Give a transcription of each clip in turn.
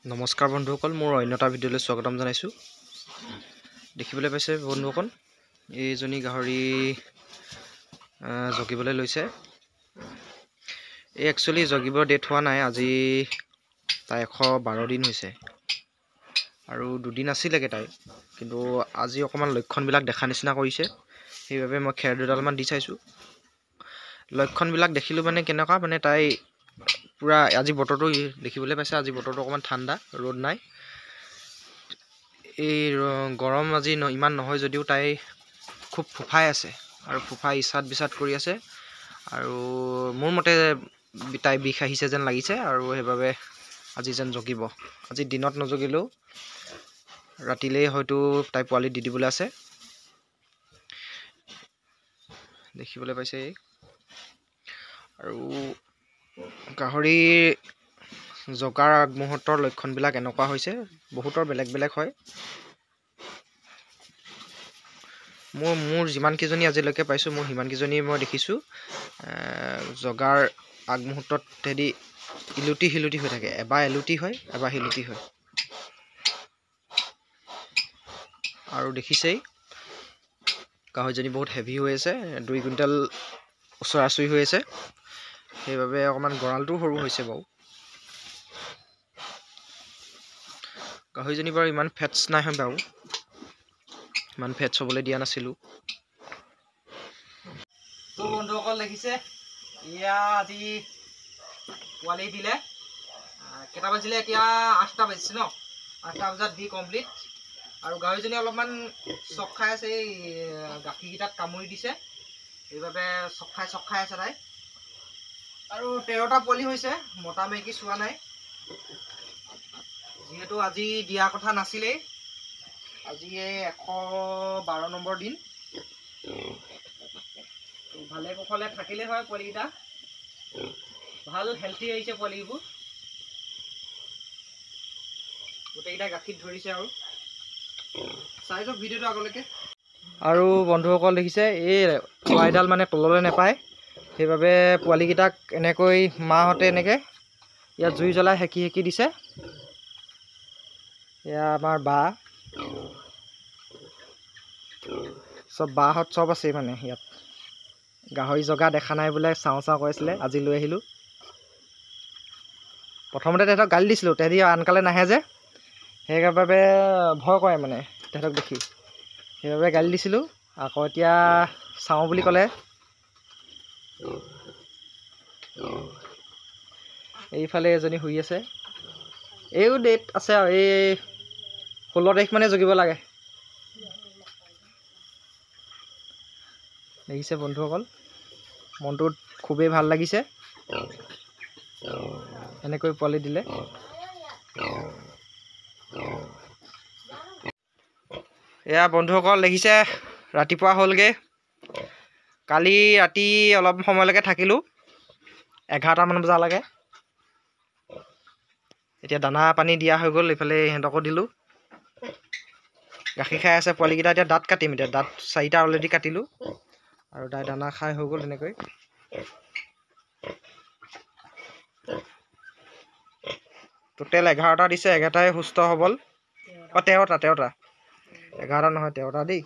নমস্কাৰ বন্ধুসকল, মোৰ অন্য এটা ভিডিঅ'লৈ স্বাগতম জনাইছোঁ। দেখিবলৈ পাইছে বন্ধুসকল, এইজনী গাহৰি জগিবলৈ লৈছে। এই একচুৱেলি জগিব ডেট হোৱা নাই, আজি তাই 112 দিন হৈছে আৰু 2 দিন আছিলেগৈ তাই, কিন্তু আজি অকণমান লক্ষণবিলাক দেখা নিচিনা কৰিছে। সেইবাবে মই খেৰ দুডালমান দি চাইছোঁ। লক্ষণবিলাক দেখিলোঁ মানে কেনেকুৱা, মানে তাই পুৰা আজি বতৰটো দেখিবলৈ পাইছে। আজি বতৰটো অকণমান ঠাণ্ডা, ৰ'দ নাই। এই গৰম আজি ইমান নহয় যদিও তাই খুব ফুফাই আছে আৰু ফুফাই ইচাত বিচাত কৰি আছে। আৰু মোৰ মতে তাই বিষ আহিছে যেন লাগিছে আৰু সেইবাবে আজি যেন জগিব। আজি দিনত নজগিলেও ৰাতিলৈ হয়তো তাই পোৱালি দি দিবলৈ আছে। দেখিবলৈ পাইছে। আৰু গাহৰি জগাৰ আগমুহূৰ্তৰ লক্ষণবিলাক এনেকুৱা হৈছে, বহুতৰ বেলেগ বেলেগ হয়। মোৰ যিমানকেইজনী আজিলৈকে পাইছোঁ, মোৰ সিমানকেইজনী মই দেখিছোঁ জগাৰ আগমুহূৰ্তত তেহেঁতি ইলুটি শিলুটি হৈ থাকে। এবাৰ এলুটি হয়, এবাৰ শিলুটি হয়। আৰু দেখিছেই গাহৰিজনী বহুত হেভি হৈ আছে, 2 কুইণ্টেল ওচৰা-ওচৰি হৈ আছে। সেইবাবে অকণমান গঁৰালটোও সৰু হৈছে বাৰু। গাহৰিজনী বাৰু ইমান ফেটছ নাই হয় বাৰু, ইমান ফেটছ হ'বলৈ দিয়া নাছিলোঁ। তো বন্ধুসকল দেখিছে, এয়া আজি পোৱালি দিলে। কেইটা বাজিলে এতিয়া? 8টা বাজিছে ন? 8টা বজাত দি কমপ্লিট। আৰু গাহৰিজনী অলপমান চক খাই আছে, এই গাখীৰকেইটাত কামুৰি দিছে, সেইবাবে চক খাই আছে তাই। আৰু 13টা পোৱালি হৈছে, মতা মাইকী চোৱা নাই, যিহেতু আজি দিয়া কথা নাছিলেই। আজি 112 নম্বৰ দিন। ভালে কুশলে থাকিলে হয় পোৱালিকেইটা, ভাল হেল্থি আহিছে পোৱালিবোৰ, গোটেইকেইটা গাখীৰ ধৰিছে। আৰু চাই যাওক ভিডিঅ'টো আগলৈকে। আৰু বন্ধুসকল দেখিছে, এই পোৱালিডাল মানে তললৈ নাপায়, সেইবাবে পোৱালিকেইটাক এনেকৈ মাহঁতে এনেকৈ ইয়াত জুই জ্বলাই সেকি দিছে। এয়া আমাৰ বা, চব বাহঁত চব আছে মানে ইয়াত। গাহৰি জগা দেখা নাই বোলে, চাওঁ কৈছিলে, আজি লৈ আহিলোঁ। প্ৰথমতে তেহেঁতক গালি দিছিলোঁ, তেহেঁতি আনকালে নাহে যে, সেইবাবে ভয় কৰে মানে তেহেঁতক দেখি, সেইবাবে গালি দিছিলোঁ। আকৌ এতিয়া চাওঁ বুলি ক'লে। এইফালে এজনী শুই আছে। এইও ডেট আছে আৰু, এই 16 তাৰিখ মানে জগিব লাগে। দেখিছে বন্ধুসকল, মনটো খুবেই ভাল লাগিছে এনেকৈ পোৱালি দিলে। এয়া বন্ধুসকল দেখিছে, ৰাতিপুৱা হ'লগৈ। কালি ৰাতি অলপ সময়লৈকে থাকিলোঁ, 11টামান বজালৈকে। এতিয়া দানা পানী দিয়া হৈ গ'ল, এইফালে ইহঁতকো দিলোঁ। গাখীৰ খাই আছে পোৱালিকেইটা। এতিয়া দাঁত কাটিম, এতিয়া দাঁত 4টা অলৰেডি কাটিলোঁ, আৰু তাই দানা খাই হৈ গ'ল এনেকৈ। টোটেল 11টা দিছে, 11টাই সুস্থ সবল। 13টা 11টা নহয়, 13টা দেই।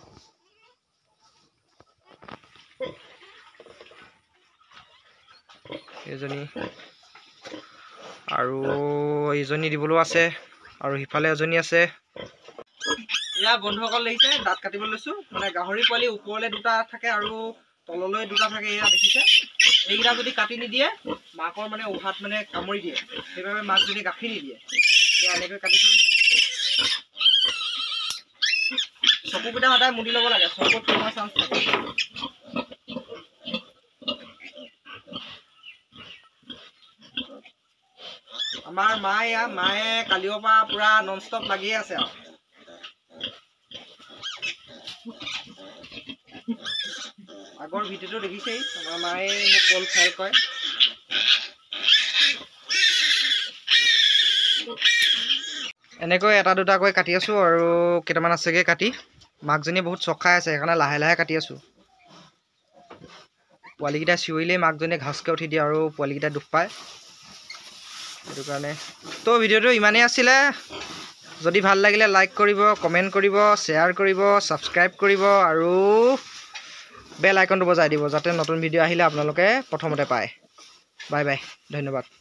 এইজনী আৰু এইজনী দিবলৈও আছে, আৰু সিফালে এজনী আছে। এয়া বন্ধুসকল দেখিছে, দাঁত কাটিবলৈ লৈছোঁ। মানে গাহৰি পোৱালি ওপৰলৈ 2টা থাকে আৰু তললৈ 2টা থাকে। এয়া দেখিছে, এইকেইটা যদি কাটি নিদিয়ে মাকৰ মানে উহাত মানে কামুৰি দিয়ে, সেইবাবে মাকজনী গাখীৰ নিদিয়ে। এয়া এনেকৈ কাটি থৈ চকুকেইটা সদায় মুদি ল'ব লাগে, চকুত সোমোৱাৰ চান্স থাকে। আমাৰ মায়ে কালিৰ পৰা পুৰা নন ষ্টপ লাগিয়ে আছে আৰু। আগৰ ভিডিঅ'টো দেখিছেই, আমাৰ মায়ে মোক কল ফেল কৰে। এনেকৈ 1টা 2টাকৈ কাটি আছোঁ, আৰু কেইটামান আছেগৈ কাটি। মাকজনীয়ে বহুত চক খাই আছে, সেইকাৰণে লাহে লাহে কাটি আছোঁ। পোৱালিকেইটা চিঞৰিলেই মাকজনীয়ে ঘাচকৈ উঠি দিয়ে আৰু পোৱালিকেইটাই দুখ পায়। সেইটো কাৰণে তো ভিডিঅ'টো ইমানেই আছিলে যদি ভাল লাগিলে লাইক কৰিব কমেণ্ট কৰিব শ্বেয়াৰ কৰিব ছাবস্ক্ৰাইব কৰিব আৰু বেল আইকনটো বজাই দিব যাতে নতুন ভিডিঅ' আহিলে আপোনালোকে প্ৰথমতে পায় বাই বাই ধন্যবাদ